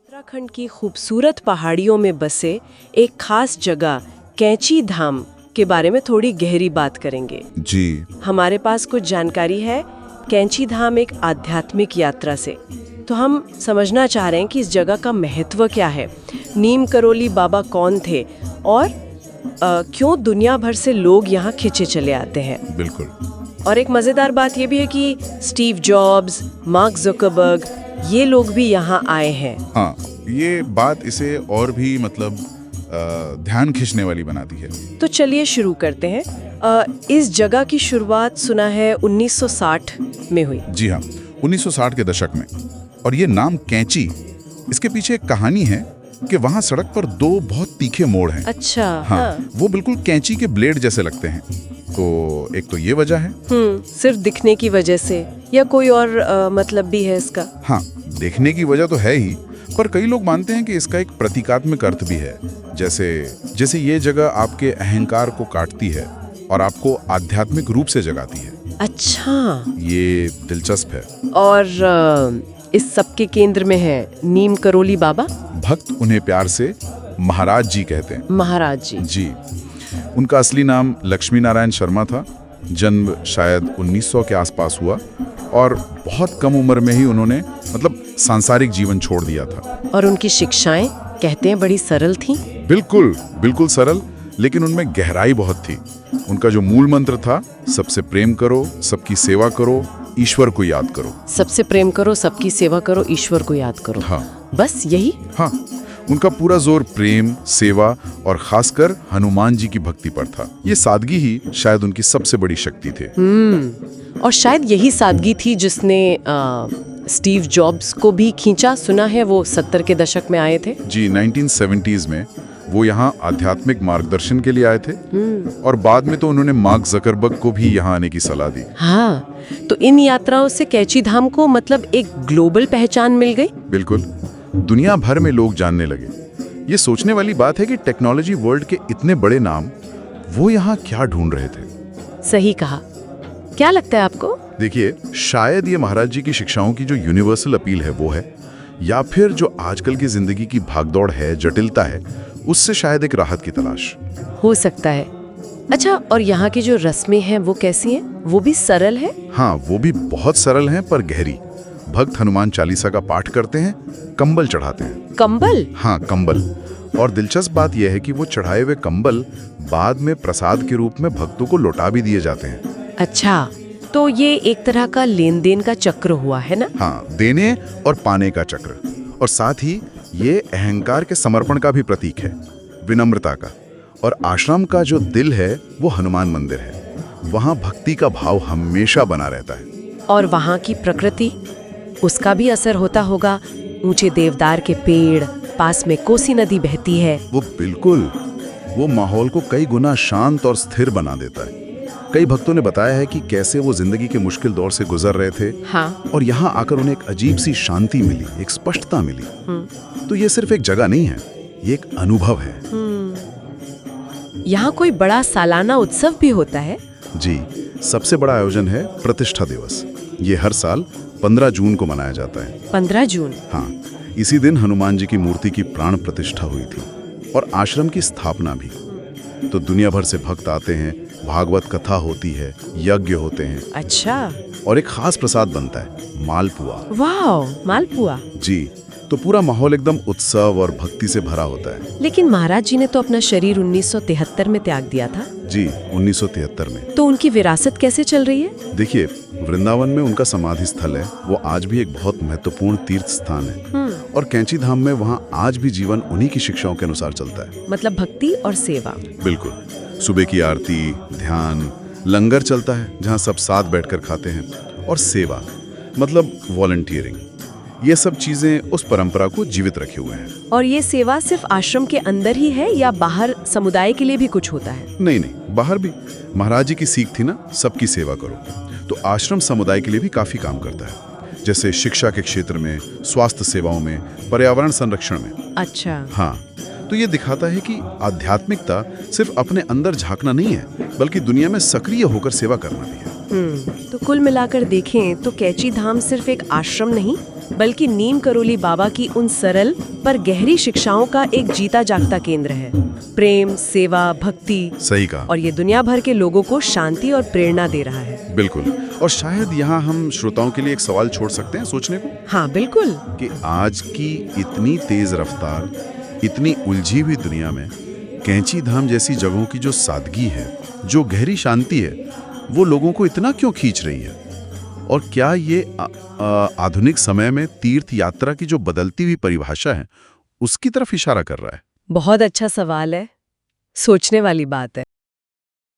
उत्तराखंड की खूबसूरत पहाड़ियों में बसे एक खास जगह कैंची धाम के बारे में थोड़ी गहरी बात करेंगे। जी। हमारे पास कुछ जानकारी है कैंची धाम एक आध्यात्मिक यात्रा से, तो हम समझना चाह रहे हैं कि इस जगह का महत्व क्या है, नीम करोली बाबा कौन थे और क्यों दुनिया भर से लोग यहाँ खिंचे चले आते हैं। बिल्कुल। और एक मज़ेदार बात ये भी है कि स्टीव जॉब्स, मार्क ज़ुकरबर्ग, ये लोग भी यहाँ आए हैं। हाँ, ये बात इसे और भी ध्यान खींचने वाली बनाती है। तो चलिए शुरू करते हैं। इस जगह की शुरुआत सुना है 1960 में हुई। जी हाँ, 1960 के दशक में। और ये नाम कैंची, इसके पीछे एक कहानी है कि वहाँ सड़क पर दो बहुत तीखे मोड़ हैं। अच्छा। हाँ, वो बिल्कुल कैंची के ब्लेड जैसे लगते हैं। तो एक तो ये वजह है। सिर्फ दिखने की वजह से या कोई और मतलब भी है इसका? हाँ, देखने की वजह तो है ही, पर कई लोग मानते हैं कि इसका एक प्रतीकात्मक अर्थ भी है। जैसे ये जगह आपके अहंकार को काटती है और आपको आध्यात्मिक रूप से जगाती है। अच्छा, ये दिलचस्प है। और इस सब के केंद्र में है नीम करोली बाबा। भक्त उन्हें प्यार से महाराज जी कहते हैं। महाराज जी। जी। उनका असली नाम लक्ष्मी नारायण शर्मा था। जन्म शायद 1900 के आसपास हुआ और बहुत कम उम्र में ही उन्होंने सांसारिक जीवन छोड़ दिया था। और उनकी शिक्षाएं कहते हैं बड़ी सरल थीं। बिल्कुल बिल्कुल सरल, लेकिन उनमें गहराई बहुत थी। उनका जो मूल मंत्र था, सबसे प्रेम करो, सबकी सेवा करो, ईश्वर को याद करो। सबसे प्रेम करो, सबकी सेवा करो, ईश्वर को याद करो। हाँ, बस यही। हाँ, उनका पूरा जोर प्रेम, सेवा और खासकर हनुमान जी की भक्ति पर था। ये सादगी ही शायद उनकी सबसे बड़ी शक्ति थे। और शायद यही सादगी थी जिसने स्टीव जॉब्स को भी खींचा। सुना है वो 70 के दशक में आए थे। जी, 1970s में वो यहाँ आध्यात्मिक मार्गदर्शन के लिए आए थे। और बाद में तो उन्होंने मार्क ज़करबर्ग को भी यहाँ आने की सलाह दी। हाँ, तो इन यात्राओं से कैंची धाम को एक ग्लोबल पहचान मिल गई। बिल्कुल, दुनिया भर में लोग जानने लगे। ये सोचने वाली बात है कि टेक्नोलॉजी वर्ल्ड के इतने बड़े नाम वो यहाँ क्या ढूंढ रहे थे। सही कहा। क्या लगता है आपको? देखिए, शायद ये महाराज जी की शिक्षाओं की जो यूनिवर्सल अपील है वो है, या फिर जो आजकल की जिंदगी की भागदौड़ है, जटिलता है, उससे शायद एक राहत की तलाश हो सकता है। अच्छा, और यहाँ की जो रस्में हैं वो कैसी हैं? वो भी सरल है? हाँ, वो भी बहुत सरल हैं पर गहरी। भक्त हनुमान चालीसा का पाठ करते हैं, कंबल चढ़ाते हैं। कंबल? हाँ, कंबल। और दिलचस्प बात यह है कि वो चढ़ाए हुए कंबल बाद में प्रसाद के रूप में भक्तों को लौटा भी दिए जाते हैं। अच्छा, तो ये एक तरह का लेन देन का चक्र हुआ है ना? हाँ, देने और पाने का चक्र। और साथ ही ये अहंकार के समर्पण का भी प्रतीक है, विनम्रता का। और आश्रम का जो दिल है वो हनुमान मंदिर है। वहाँ भक्ति का भाव हमेशा बना रहता है। और वहाँ की प्रकृति, उसका भी असर होता होगा। ऊंचे देवदार के पेड़, पास में कोसी नदी बहती है। वो बिल्कुल, वो माहौल को कई गुना शांत और स्थिर बना देता है। कई भक्तों ने बताया है कि कैसे वो जिंदगी के मुश्किल दौर से गुजर रहे थे। हाँ। और यहाँ आकर उन्हें एक अजीब सी शांति मिली, एक स्पष्टता मिली। तो ये सिर्फ एक जगह नहीं है, ये एक अनुभव है। यहाँ कोई बड़ा सालाना उत्सव भी होता है? जी, सबसे बड़ा आयोजन है प्रतिष्ठा दिवस। ये हर साल 15 जून को मनाया जाता है। 15 जून? हाँ, इसी दिन हनुमान जी की मूर्ति की प्राण प्रतिष्ठा हुई थी और आश्रम की स्थापना भी। तो दुनिया भर से भक्त आते हैं, भागवत कथा होती है, यज्ञ होते हैं। अच्छा। और एक खास प्रसाद बनता है, मालपुआ। वाह, मालपुआ। जी, तो पूरा माहौल एकदम उत्सव और भक्ति से भरा होता है। लेकिन महाराज जी ने तो अपना शरीर 1973 में त्याग दिया था। जी, 1973 में। तो उनकी विरासत कैसे चल रही है? देखिए, वृंदावन में उनका समाधि स्थल है, वो आज भी एक बहुत महत्वपूर्ण तीर्थ स्थान है। और कैंची धाम में वहाँ आज भी जीवन उन्हीं की शिक्षाओं के अनुसार चलता है। मतलब भक्ति और सेवा। बिल्कुल, सुबह की आरती, ध्यान, लंगर चलता है जहाँ सब साथ बैठकर खाते हैं, और सेवा वॉलंटियरिंग, ये सब चीजें उस परंपरा को जीवित रखे हुए हैं। और ये सेवा सिर्फ आश्रम के अंदर ही है या बाहर समुदाय के लिए भी कुछ होता है? नहीं, बाहर भी। महाराज जी की सीख थी ना, सबकी सेवा करो। तो आश्रम समुदाय के लिए भी काफी काम करता है, जैसे शिक्षा के क्षेत्र में, स्वास्थ्य सेवाओं में, पर्यावरण संरक्षण में। अच्छा। हाँ, तो ये दिखाता है कि आध्यात्मिकता सिर्फ अपने अंदर झांकना नहीं है, बल्कि दुनिया में सक्रिय होकर सेवा करना भी है। तो कुल मिलाकर देखें तो कैंची धाम सिर्फ एक आश्रम नहीं, बल्कि नीम करोली बाबा की उन सरल पर गहरी शिक्षाओं का एक जीता जागता केंद्र है। प्रेम, सेवा, भक्ति। सही कहा। और ये दुनिया भर के लोगों को शांति और प्रेरणा दे रहा है। बिल्कुल। और शायद यहाँ हम श्रोताओं के लिए एक सवाल छोड़ सकते हैं सोचने को। हाँ बिल्कुल। कि आज की इतनी तेज रफ्तार, इतनी उलझी हुई दुनिया में कैंची धाम जैसी जगहों की जो सादगी है, जो गहरी शांति है, वो लोगों को इतना क्यों खींच रही है? और क्या ये आधुनिक समय में तीर्थ यात्रा की जो बदलती हुई परिभाषा है, उसकी तरफ इशारा कर रहा है? बहुत अच्छा सवाल है, सोचने वाली बात है।